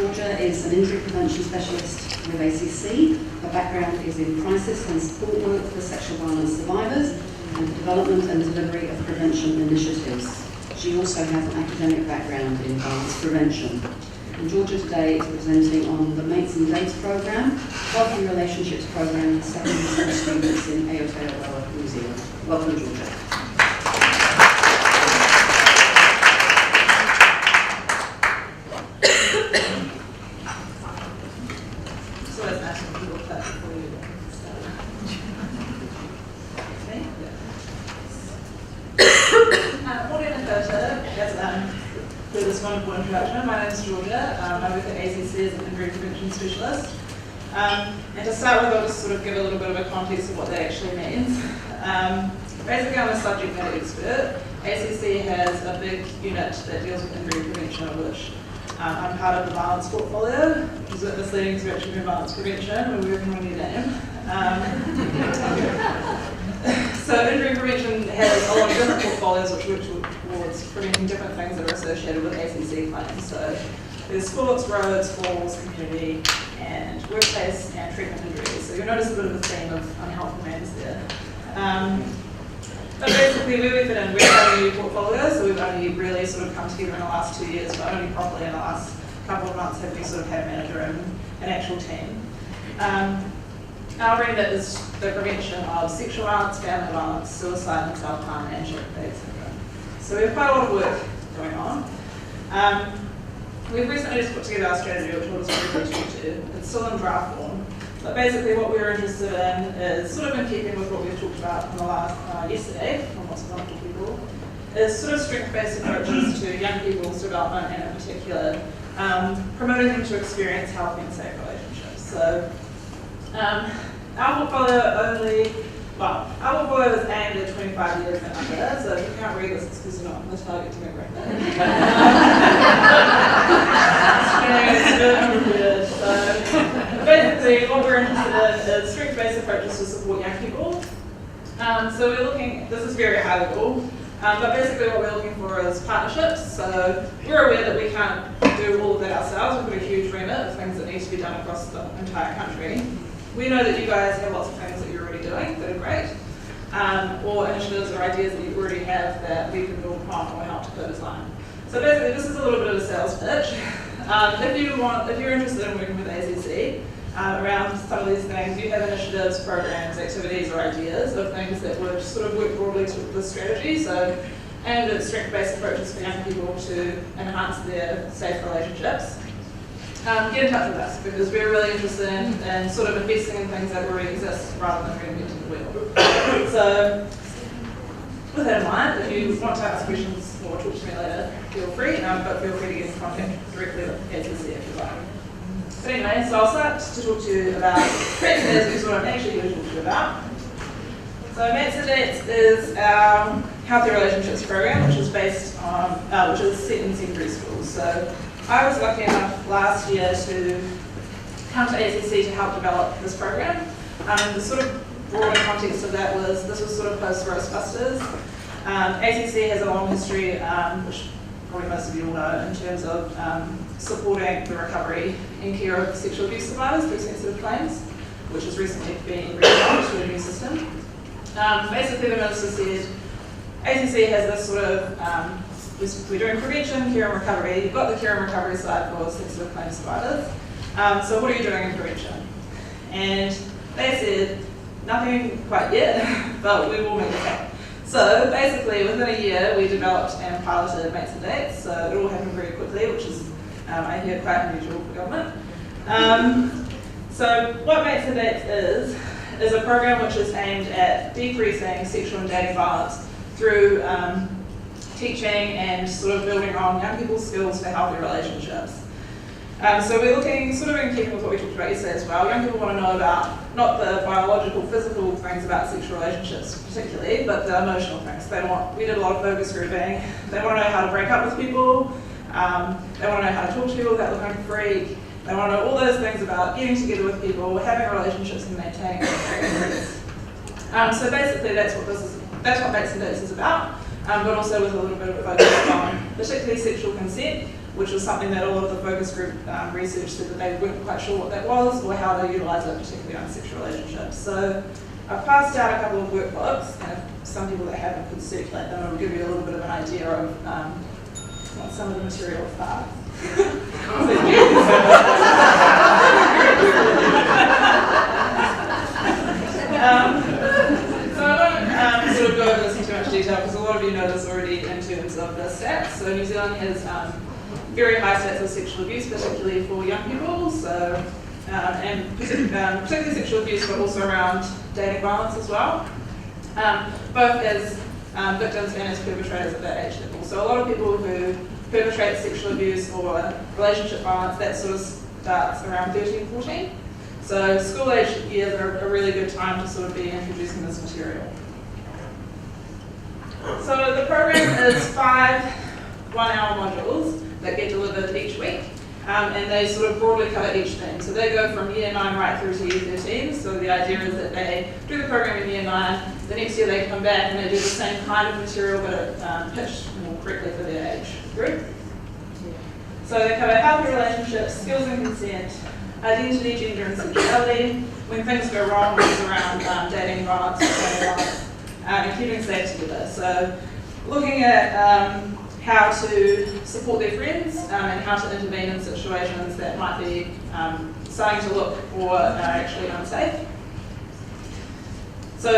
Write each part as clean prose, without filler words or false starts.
Georgia is an injury prevention specialist with ACC. Her background is in crisis and support work for sexual violence survivors and the development and delivery of prevention initiatives. She also has an academic background in violence prevention. And Georgia today is presenting on the Mates and Dates program, Healthy Relationships program for secondary school students in Aotearoa, New Zealand. Welcome, Georgia. For this wonderful introduction. My name is Georgia. I work at ACC as an injury prevention specialist. And to start with, I'll just sort of give a little bit of a context of what that actually means. Basically, I'm a subject matter expert. ACC has a big unit that deals with injury prevention, of which I'm part of the violence portfolio, which is a misleading description of violence prevention. We're working on your name. So injury prevention has a lot of different portfolios which work towards preventing different things that are associated with ACC claims. So there's sports, roads, falls, community, and workplace and treatment injuries. So you'll notice a bit of a theme of unhelpful names there. But basically where we fit in, we're having a new portfolio, so we've only really sort of come together in the last 2 years, but only properly in the last couple of months have we sort of had a manager and an actual team. Our remit is the prevention of sexual violence, family violence, suicide, and self-harm, and shame-based syndrome. So we have quite a lot of work going on. We've recently just put together our strategy, which we'll just briefly talk to. It's still in draft form, but basically what we're interested in is sort of in keeping with what we've talked about in the last yesterday from lots of wonderful people, is sort of strength-based approaches to young people's development and in particular promoting them to experience healthy and safe relationships. So. Our portfolio is aimed at 25 years and under, so if you can't read this, it's because you're not on the target to make right now. So basically, what we're interested in is strength-based approaches to support young people. So we're looking, this is very high level, but basically what we're looking for is partnerships. So we're aware that we can't do all of that ourselves. We've got a huge remit of things that need to be done across the entire country. We know that you guys have lots of things that you're already doing that are great, or initiatives or ideas that you already have that we can build upon or help to co-design. So basically, this is a little bit of a sales pitch. If you're interested in working with ACC around some of these things, you have initiatives, programs, activities, or ideas of things that would sort of work broadly to this strategy. So, and it's strength-based approaches for young people to enhance their safe relationships. Get in touch with us because we're really interested in sort of investing in things that already exist rather than reinventing the wheel. So with that in mind, if you want to ask questions or talk to me later, feel free, but feel free to get in contact directly with ACC if you like. But anyway, so I'll start to talk to you about Mates and Dates, which is what I'm actually going to talk to you about. So Mates and Dates is our Healthy Relationships program, which is based on, which is set in secondary schools. So I was lucky enough last year to come to ACC to help develop this program. The sort of broader context of that was, this was sort of post-Ghostbusters. ACC has a long history, which probably most of you all know, in terms of supporting the recovery and care of sexual abuse survivors through sensitive claims, which has recently been revamped to a new system. Basically, the minister said, ACC has this sort of we're doing prevention, care and recovery. You've got the care and recovery side for sensitive claims survivors. So what are you doing in prevention? And they said, nothing quite yet, but we will make it happen. So basically, within a year, we developed and piloted Mates and Dates. So it all happened very quickly, which is, I hear, quite unusual for government. So what Mates and Dates is a program which is aimed at decreasing sexual and dating violence through teaching and sort of building on young people's skills for healthy relationships. So we're looking, sort of in keeping with what we talked about yesterday as well, young people want to know about not the biological, physical things about sexual relationships particularly, but the emotional things. We did a lot of focus grouping. They want to know how to break up with people. They want to know how to talk to people without looking like a freak. They want to know all those things about getting together with people, having relationships and maintaining relationships. So basically that's what Mates and Dates is about. But also with a little bit of a focus on particularly sexual consent which was something that a lot of the focus group research said that they weren't quite sure what that was or how to utilise it, particularly on sexual relationships. So I've passed out a couple of workbooks, and if some people that haven't could circulate them, it'll give you a little bit of an idea of what some of the material are. So I won't sort of go over this in too much detail because a lot of you know this already in terms of the stats. So New Zealand has very high stats of sexual abuse, particularly for young people. So and particularly sexual abuse, but also around dating violence as well, both as victims and as perpetrators at that age level. So a lot of people who perpetrate sexual abuse or relationship violence, that sort of starts around 13, 14. So school age years are a really good time to sort of be introducing this material. So the program is 5 one-hour modules that get delivered each week. And they sort of broadly cover each thing. So they go from year 9 right through to year 13. So the idea is that they do the program in year 9, the next year they come back and they do the same kind of material but pitched more correctly for their age group. So they cover healthy relationships, skills and consent, identity, gender and sexuality, when things go wrong, which is around dating violence, and keeping safe together. So looking at how to support their friends and how to intervene in situations that might be starting to look or are actually unsafe. So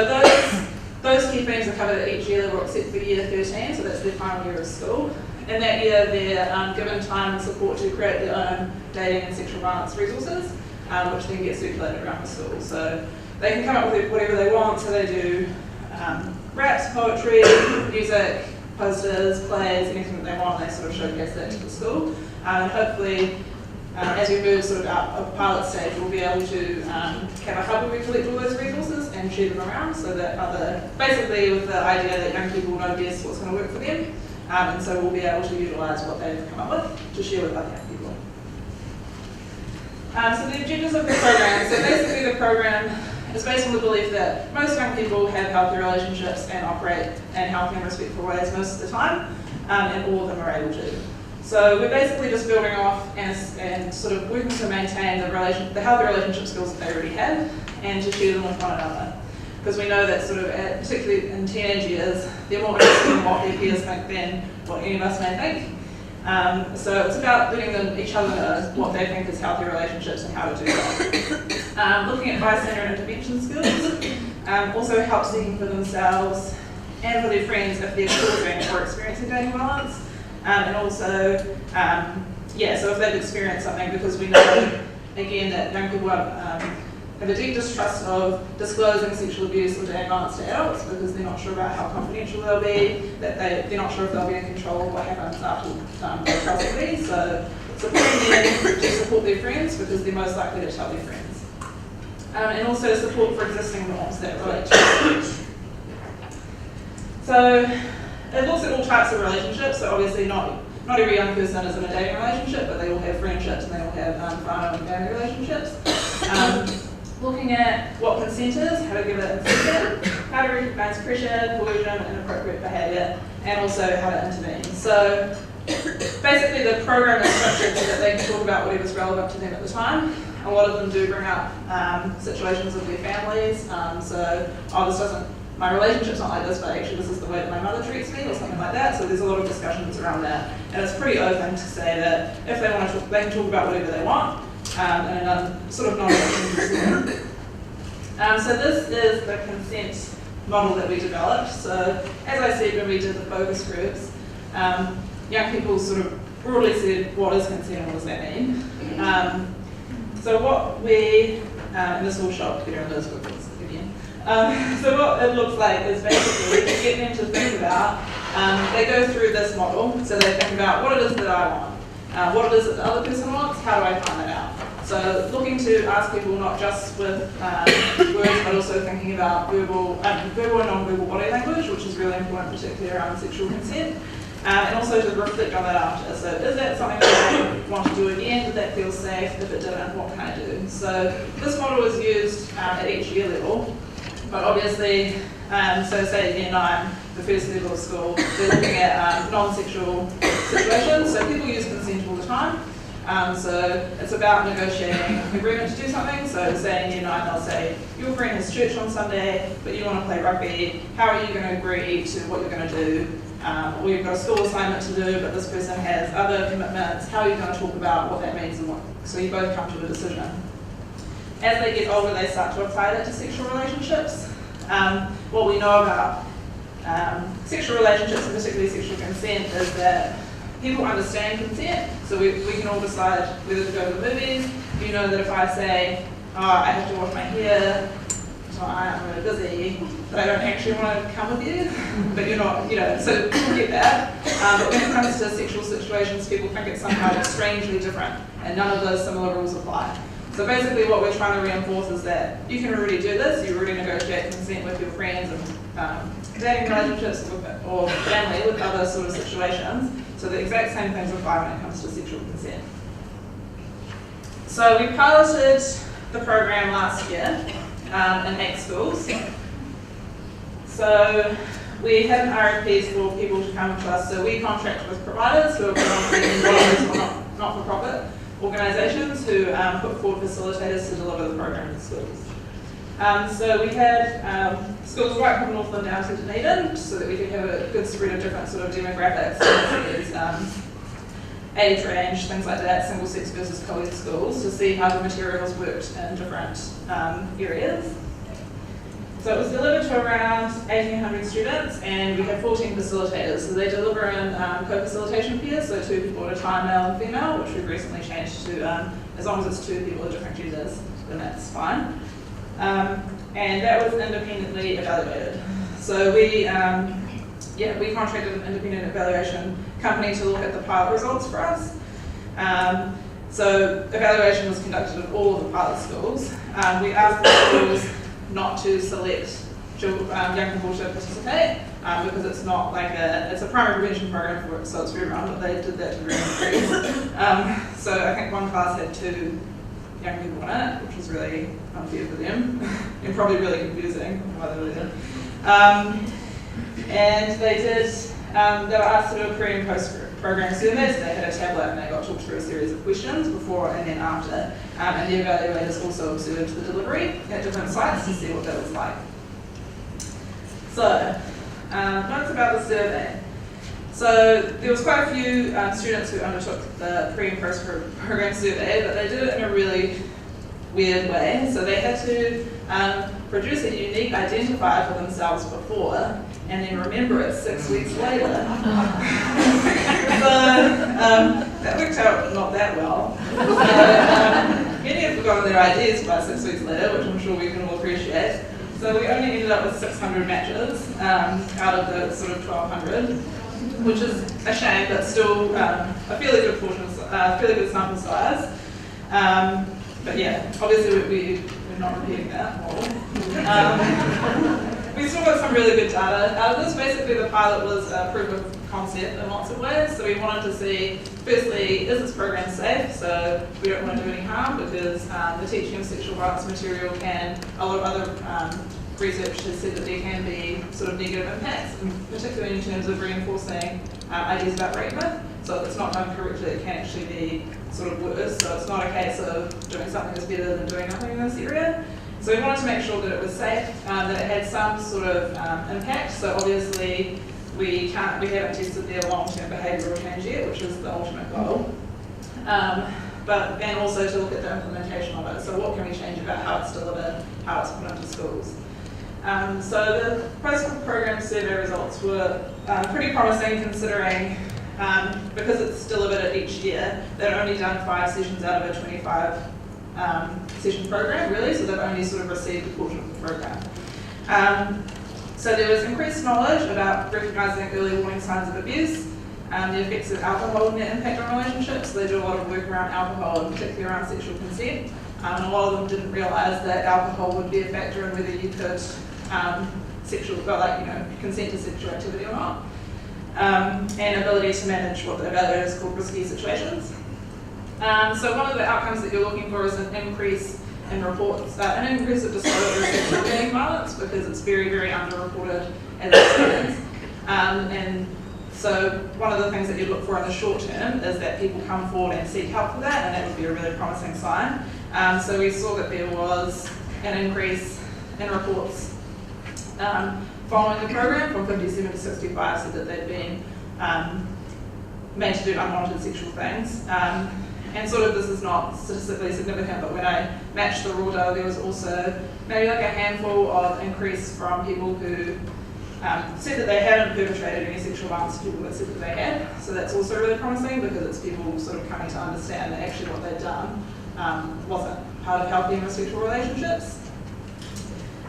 those key themes are covered at each year level except for year 13, so that's their final year of school. In that year, they're given time and support to create their own dating and sexual violence resources, which then get circulated around the school. So they can come up with whatever they want, so they do raps, poetry, music, posters, plays, anything that they want, they sort of showcase that to the school. And hopefully, as we move sort of out of pilot stage, we'll be able to have a hub where we collect all those resources and share them around so that basically with the idea that young people know best what's going to work for them. And so we'll be able to utilise what they've come up with to share with other young people. So the objectives of the program. So basically the program is based on the belief that most young people have healthy relationships and operate in healthy and respectful ways most of the time, and all of them are able to. So we're basically just building off and sort of working to maintain the healthy relationship skills that they already have and to share them with one another. Because we know that sort of, particularly in teenage years, they're more interested in what their peers think than what any of us may think. So it's about letting each other know what they think is healthy relationships and how to do that. Looking at bystander intervention skills also helps seeking for themselves and for their friends if they're causing or experiencing dating violence. And also, so if they've experienced something, because we know, again, that young people have a deep distrust of disclosing sexual abuse or dating violence to adults because they're not sure about how confidential they'll be, that they're not sure if they'll be in control of what happens after their custody. So supporting them to support their friends because they're most likely to tell their friends. And also support for existing norms that relate to abuse. So it looks at all types of relationships, so obviously not every young person is in a dating relationship, but they all have friendships and they all have partner and family relationships. Looking at what consent is, how to give it consent, how to recognise pressure, coercion, and inappropriate behaviour, and also how to intervene. So basically the program is structured so that they can talk about whatever's relevant to them at the time. A lot of them do bring up situations with their families, my relationship's not like this, but actually this is the way that my mother treats me, or something like that. So there's a lot of discussions around that. And it's pretty open to say that if they want to talk, they can talk about whatever they want, and sort of non-judgmental. So this is the consent model that we developed. So as I said when we did the focus groups, young people sort of broadly said, what is consent and what does that mean? So what we, and this will show up together in those books again. So what it looks like is basically to get them to think about, they go through this model, so they think about what it is that I want, what it is that the other person wants, how do I find that out? So looking to ask people not just with words, but also thinking about verbal and non-verbal body language, which is really important, particularly around sexual consent. And also to reflect on that after. So is that something that I want to do again? Did that feel safe? If it didn't, what can I do? So this model is used at each year level. But obviously, so say at year 9, the first level of school, they're looking at non-sexual situations. So people use consent all the time. So it's about negotiating an agreement to do something. So say in year 9, they'll say, your friend has church on Sunday, but you want to play rugby. How are you going to agree to what you're going to do? Or you've got a school assignment to do, but this person has other commitments. How are you going to talk about what that means and what? So you both come to a decision. As they get older, they start to apply that to sexual relationships. What we know about sexual relationships, and particularly sexual consent, is that people understand consent, so we can all decide whether to go to the movies. You know that if I say, oh, I have to wash my hair, so I'm really busy, but I don't actually want to come with you, but you're not, so people get that. But when it comes to sexual situations, people think it's somehow strangely different, and none of those similar rules apply. So basically what we're trying to reinforce is that you can already do this, you already negotiate consent with your friends and dating relationships or family with other sort of situations. So the exact same things apply when it comes to sexual consent. So we piloted the program last year in 8 schools. So we had an RFPs for people to come to us. So we contract with providers who are predominantly not-for-profit organisations who put forward facilitators to deliver the program to schools. So we had schools right from Northland down to Dunedin, so that we could have a good spread of different sort of demographics, age range, things like that, single sex versus co-ed schools, to see how the materials worked in different areas. So it was delivered to around 1,800 students, and we had 14 facilitators. So they deliver in co-facilitation pairs, so 2 people at a time, male and female, which we've recently changed to, as long as it's 2 people of different genders, then that's fine. And that was independently evaluated. So we contracted an independent evaluation company to look at the pilot results for us. So evaluation was conducted at all of the pilot schools. We asked the schools not to select young people to participate because it's not like it's a primary prevention program for it, so it's very round, but they did that to varying degrees. So I think one class had 2 young people in it, which was really unfair for them and probably really confusing why they were there. And they did, they were asked to do a pre and post program surveys. They had a tablet and they got talked through a series of questions before and then after. And the evaluators also observed the delivery at different sites to see what that was like. So, notes about the survey. So there was quite a few students who undertook the pre and post program survey, but they did it in a really weird way. So they had to produce a unique identifier for themselves before and then remember it 6 weeks later. So that worked out not that well. So, many had forgotten their IDs by 6 weeks later, which I'm sure we can all appreciate. So we only ended up with 600 matches out of the sort of 1,200, which is a shame, but still a fairly good fairly good sample size. But yeah, obviously we're not repeating that model. We still got some really good data out of this. Basically, the pilot was a proof of concept in lots of ways. So we wanted to see, firstly, is this program safe? So we don't want to do any harm because the teaching of sexual violence material a lot of other research has said that there can be sort of negative impacts, particularly in terms of reinforcing ideas about rape myth. So if it's not done correctly, it can actually be sort of worse. So it's not a case of doing something that's better than doing nothing in this area. So we wanted to make sure that it was safe, that it had some sort of impact. So obviously we haven't tested their long-term behavioural change yet, which is the ultimate goal. And also to look at the implementation of it. So what can we change about how it's delivered, how it's put into schools. So the post-program survey results were pretty promising considering because it's delivered at each year, they've only done 5 sessions out of a 25 session program, really, so they've only sort of received a portion of the program. So there was increased knowledge about recognising early warning signs of abuse, the effects of alcohol and their impact on relationships. They do a lot of work around alcohol and particularly around sexual consent. And a lot of them didn't realise that alcohol would be a factor in whether you could consent to sexual activity or not. And ability to manage what the evaluators call risky situations. So one of the outcomes that you're looking for is an increase in reports, an increase of disclosure of sexual dating violence because it's very, very underreported as experience. And So one of the things that you look for in the short term is that people come forward and seek help for that, and that would be a really promising sign. So we saw that there was an increase in reports following the program from 57 to 65, so that they'd been made to do unwanted sexual things. And sort of this is not statistically significant, but when I matched the raw data, there was also maybe like a handful of increase from people who said that they hadn't perpetrated any sexual violence to people that said that they had. So that's also really promising, because it's people sort of coming to understand that actually what they'd done wasn't part of healthy and respectful relationships.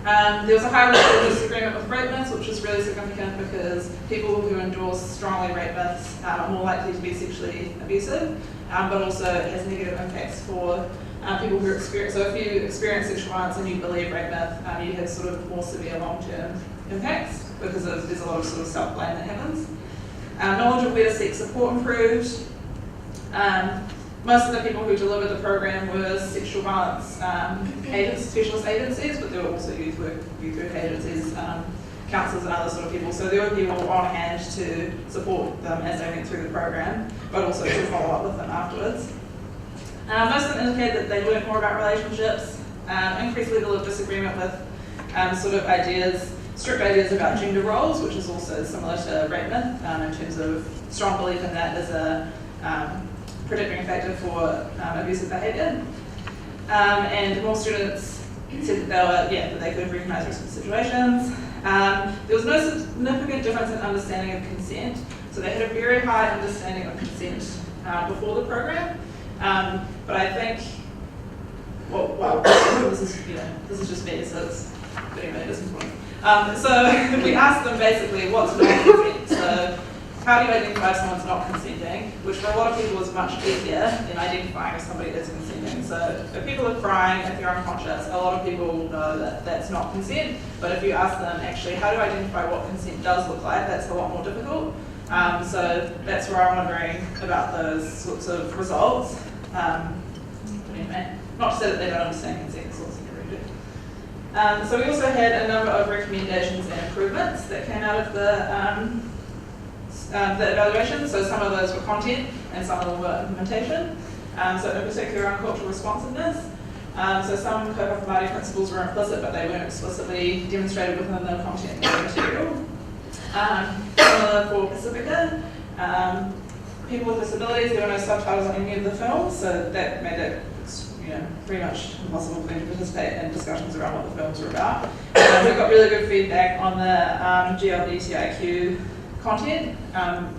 There was a high level of disagreement with rape myths, which is really significant because people who endorse strongly rape myths are more likely to be sexually abusive, but also it has negative impacts for people who experience. So if you experience sexual violence and you believe rape myth, you have sort of more severe long-term impacts because there's a lot of sort of self-blame that happens. Knowledge of where to seek support improved. Most of the people who delivered the program were sexual violence specialist agencies, but there were also youth work agencies, counsellors and other sort of people. So there were people on hand to support them as they went through the program, but also to follow up with them afterwards. Most of them indicated that they learned more about relationships, increased level of disagreement with sort of strict ideas about gender roles, which is also similar to rape myth in terms of strong belief in that as a predicting factor for abusive behaviour. And more students said that they could recognise risky situations. There was no significant difference in understanding of consent, so they had a very high understanding of consent before the program. But I think, this is just me, so it's anyway, this is important. So we asked them basically what's non-consent. So how do you identify if someone's not consenting, which for a lot of people is much easier than identifying if somebody is consenting. So if people are crying, if they're unconscious, a lot of people know that that's not consent. But if you ask them actually how to identify what consent does look like, that's a lot more difficult. So that's where I'm wondering about those sorts of results. Anyway, not to say that they don't understand consent, it's also very good. So we also had a number of recommendations and improvements that came out of the evaluation. So some of those were content and some of them were implementation. So in particular on cultural responsiveness. So some cohort Māori principles were implicit, but they weren't explicitly demonstrated within the content of the material. Similar for Pacifica. People with disabilities, there were no subtitles on any of the films, so that made it pretty much impossible for them to participate in discussions around what the films were about. We got really good feedback on the GLBTIQ content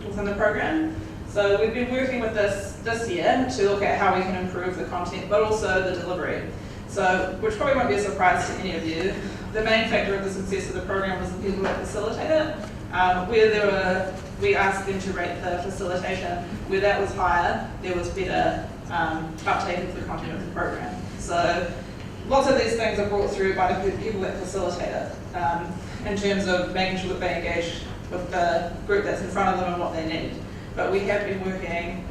within the program. So we've been working with this year to look at how we can improve the content, but also the delivery. So, which probably won't be a surprise to any of you, the main factor of the success of the program was the people that facilitate it. We asked them to rate the facilitation. Where that was higher, there was better uptake of the content of the program. So lots of these things are brought through by the people that facilitate it in terms of making sure that they engage with the group that's in front of them and what they need. But we have been working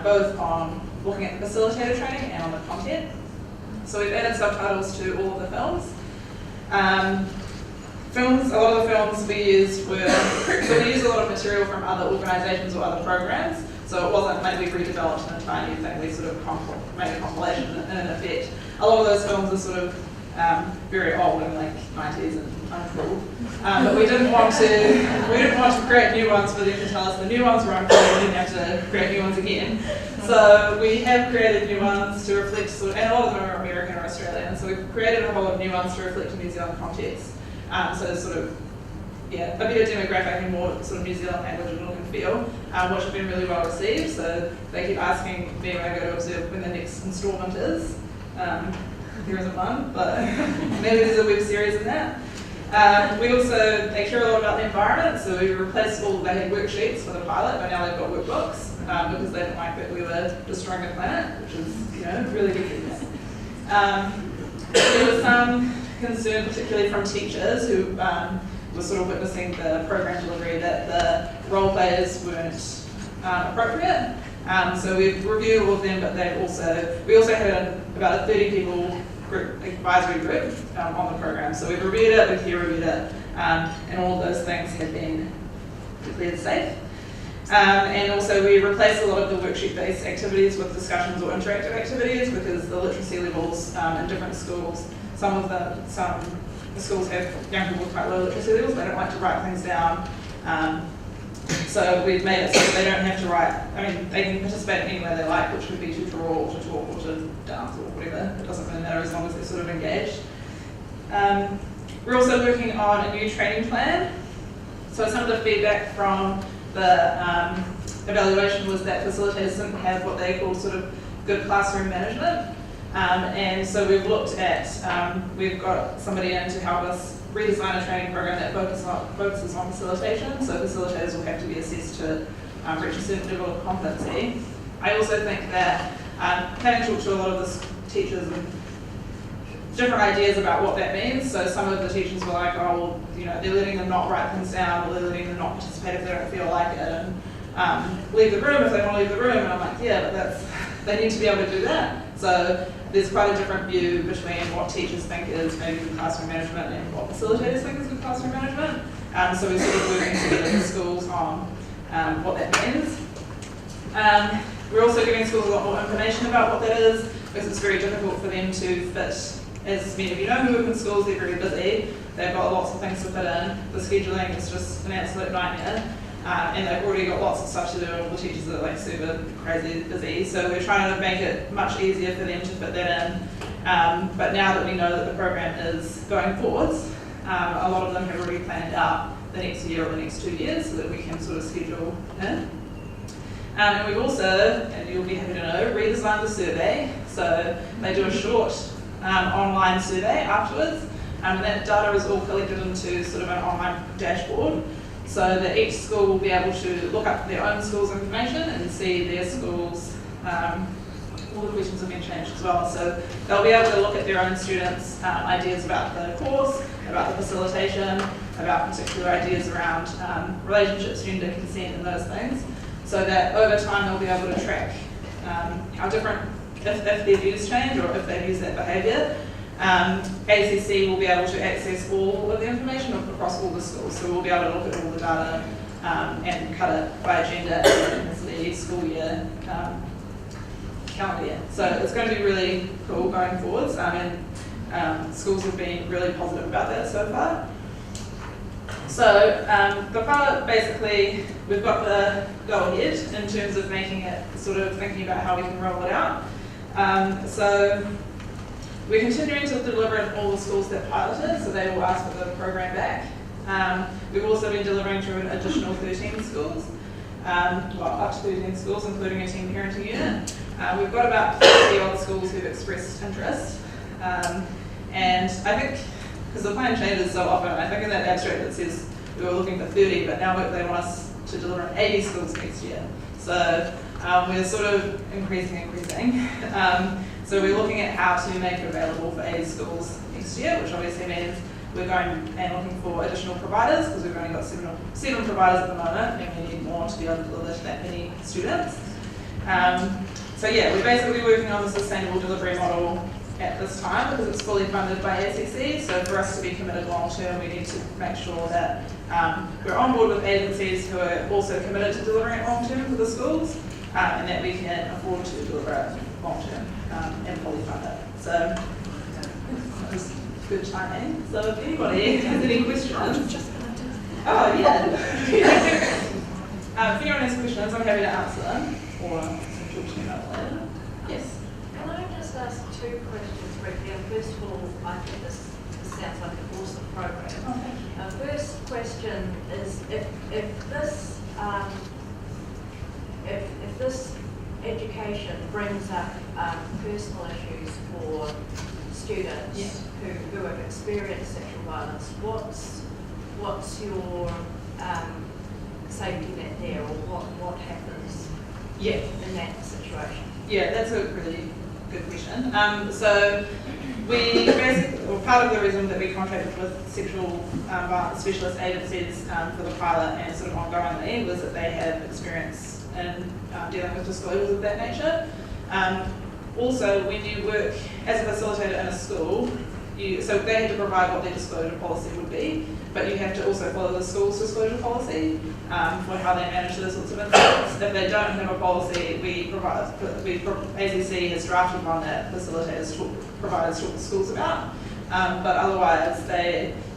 both on looking at the facilitator training and on the content. So we've added subtitles to all of the films. A lot of the films we used we used a lot of material from other organisations or other programs, so it wasn't like we redeveloped an entire new thing, we sort of made a compilation in effect. A lot of those films are sort of very old in like 90s and uncool, but we didn't want to create new ones for them to tell us the new ones were uncool, we didn't have to create new ones again. So we have created new ones to reflect and a lot of them are American or Australian, so we've created a whole lot of new ones to reflect the New Zealand context. So sort of, a bit of demographic and more sort of New Zealand language and look and feel, which have been really well received. So they keep asking me when I go to observe when the next instalment is. There isn't one, but maybe there's a web series in that. They care a lot about the environment, so we replaced they had worksheets for the pilot, but now they've got workbooks because they didn't like that we were destroying the planet, which is, really good feedback. There was some concern, particularly from teachers who were sort of witnessing the program delivery, that the role players weren't appropriate. So we've reviewed all of them, but we also had about a 30 people advisory group on the program. So we've reviewed it, we've peer reviewed it, and all of those things have been declared safe. And also we replaced a lot of the worksheet-based activities with discussions or interactive activities because the literacy levels in different schools, some the schools have young people with quite low literacy levels, they don't like to write things down. So we've made it so that they don't have to write, they can participate anywhere they like, which could be to draw or to talk or to dance or whatever. It doesn't really matter as long as they're sort of engaged. We're also working on a new training plan. So some of the feedback from the evaluation was that facilitators didn't have what they call sort of good classroom management. And so we've looked at, we've got somebody in to help us redesign a training program that focuses on facilitation. So facilitators will have to be assessed to reach a certain level of competency. I also think that having talked to a lot of the teachers and different ideas about what that means. So some of the teachers were like, oh, well, they're letting them not write things down, or they're letting them not participate if they don't feel like it, and leave the room if they want to leave the room. And I'm like, yeah, but they need to be able to do that. So there's quite a different view between what teachers think is maybe good classroom management and what facilitators think is good classroom management. So we're sort of working together with schools on what that means. We're also giving schools a lot more information about what that is, because it's very difficult for them to fit. As many of you know who work in schools, they're very busy. They've got lots of things to fit in. The scheduling is just an absolute nightmare. And they've already got lots of stuff to do, and all the teachers are like super crazy busy. So we're trying to make it much easier for them to fit that in. But now that we know that the program is going forwards, a lot of them have already planned out the next year or the next 2 years so that we can sort of schedule in. And we've also, and you'll be happy to know, redesigned the survey. So they do a short online survey afterwards, and that data is all collected into sort of an online dashboard, so that each school will be able to look up their own school's information and see their school's, all the questions have been changed as well, so they'll be able to look at their own students' ideas about the course, about the facilitation, about particular ideas around relationships, gender, consent and those things, so that over time they'll be able to track how different, if their views change or if they use that behaviour. ACC will be able to access all of the information across all the schools, so we'll be able to look at all the data and cut it by gender, ethnicity, school year, calendar year. So it's going to be really cool going forwards, and schools have been really positive about that so far. So the pilot, basically, we've got the go-ahead in terms of making it, sort of thinking about how we can roll it out. So we're continuing to deliver in all the schools that piloted, so they will ask for the program back. We've also been delivering to an additional 13 schools, well, up to 13 schools, including a team parenting unit. We've got about 50 odd schools who've expressed interest. And I think, because the plan changes so often, I think in that abstract it says we were looking for 30, but now they want us to deliver in 80 schools next year. So we're sort of increasing. So we're looking at how to make it available for 80 schools next year, which obviously means we're going and looking for additional providers, because we've only got seven providers at the moment, and we need more to be able to deliver to that many students. So yeah, we're basically working on the sustainable delivery model at this time because it's fully funded by ACC. So for us to be committed long term, we need to make sure that we're on board with agencies who are also committed to delivering it long term for the schools, and that we can afford to deliver it long term and fully fund it. So that was good timing. So if anybody has any questions, oh yeah. If anyone has questions, I'm happy to answer them or talk to you about it later. Yes. Can I just ask two questions briefly? First of all, I think this sounds like an awesome program. Oh, thank you. First question is if this education brings up personal issues for students who have experienced sexual violence, what's your safety net there, or what happens in that situation? Yeah, that's a really good question. So we basically, well, part of the reason that we contracted with sexual violence specialist agencies for the pilot and sort of ongoingly was that they have experience in dealing with disclosures of that nature. Also, when you work as a facilitator in a school, so they had to provide what their disclosure policy would be. but you have to also follow the school's disclosure policy for how they manage those sorts of incidents. If they don't have a policy, ACC has drafted one that facilitators providers talk to schools about, but otherwise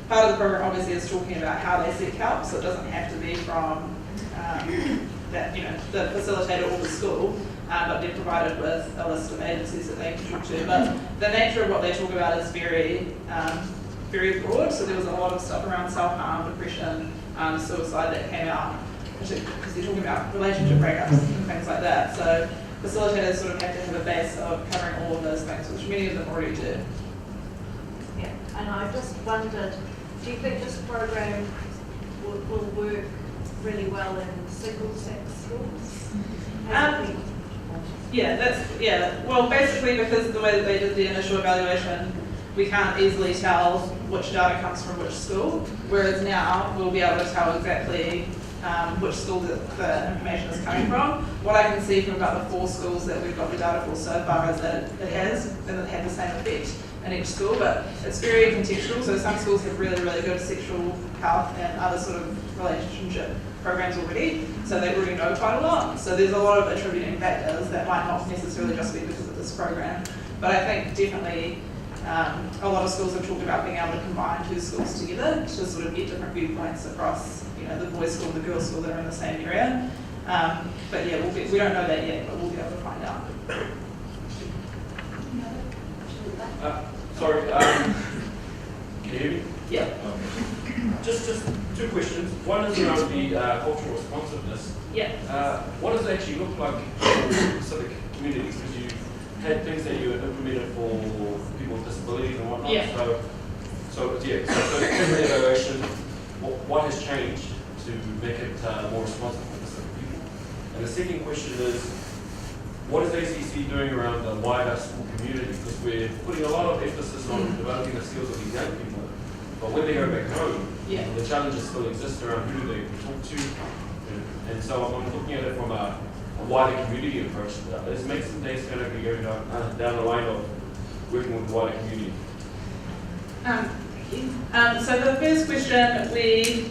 part of the program obviously is talking about how they seek help, so it doesn't have to be from the facilitator or the school, but they're provided with a list of agencies that they can talk to. But the nature of what they talk about is very broad, so there was a lot of stuff around self-harm, depression, suicide that came out, because they're talking about relationship breakups and things like that. So facilitators sort of have to have a base of covering all of those things, which many of them already do. Yeah, and I just wondered, do you think this program will work really well in single-sex schools? Well, basically because of the way that they did the initial evaluation, we can't easily tell which data comes from which school, whereas now we'll be able to tell exactly which school the information is coming from. What I can see from about the 4 schools that we've got the data for so far is that it has had the same effect in each school, but it's very contextual. So some schools have really, really good sexual health and other sort of relationship programs already, so they already know quite a lot. So there's a lot of attributing factors that might not necessarily just be because of this program. But I think definitely a lot of schools have talked about being able to combine 2 schools together to sort of get different viewpoints across, the boys' school and the girls' school that are in the same area. But yeah, we don't know that yet, but we'll be able to find out. Sorry, can you hear me? Yeah. Just 2 questions. One is around the cultural responsiveness. Yeah. What does it actually look like in specific communities? Because you had things that you had implemented for people with disabilities and whatnot. Yeah. So in the evaluation, what has changed to make it more responsive for specific people? And the second question is, what is ACC doing around the wider school community? Because we're putting a lot of emphasis on developing the skills of these young people, but when they go back home, the challenges still exist around who they talk to. And so I'm looking at it from a wider community approach. Is Mason Days going to be going down the line of working with the wider community? So the first question, we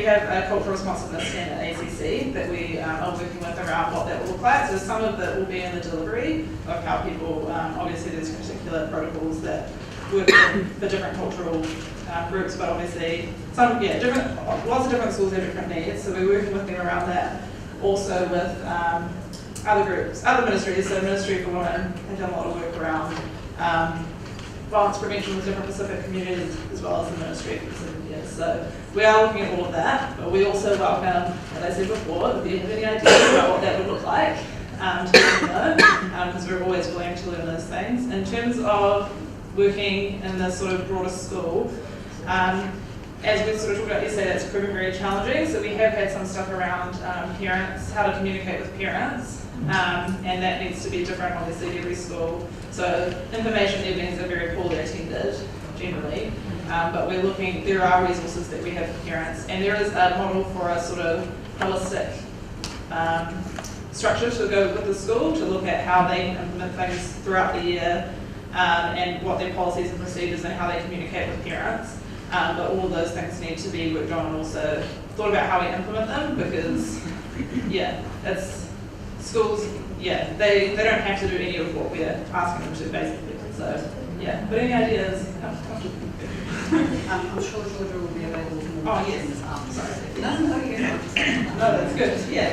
have a cultural responsiveness in ACC that we are working with around what that will look like. So some of that will be in the delivery of how people, obviously there's particular protocols that work for different cultural groups, but obviously lots of different schools have different needs. So we're working with them around that. Also with other groups, other ministries. So Ministry for Women have done a lot of work around violence prevention with different Pacific communities, as well as the Ministry for Pacific years. So we are looking at all of that, but we also welcome, as I said before, if you have any ideas about what that would look like, to let me know, because we're always willing to learn those things. In terms of working in this sort of broader school, as we sort of talked about yesterday, that's proven very challenging. So we have had some stuff around parents, how to communicate with parents, and that needs to be different, obviously, at every school. So information evenings are very poorly attended, generally, but there are resources that we have for parents, and there is a model for a sort of holistic structure to go with the school to look at how they implement things throughout the year, and what their policies and procedures and how they communicate with parents. But all of those things need to be worked on and also thought about how we implement them, because it's schools, they don't have to do any of what we're asking them to, basically. So but any ideas? I'm sure Georgia will be available for more Oh, yes. questions. Sorry. No, you're not. No, that's good. Yeah.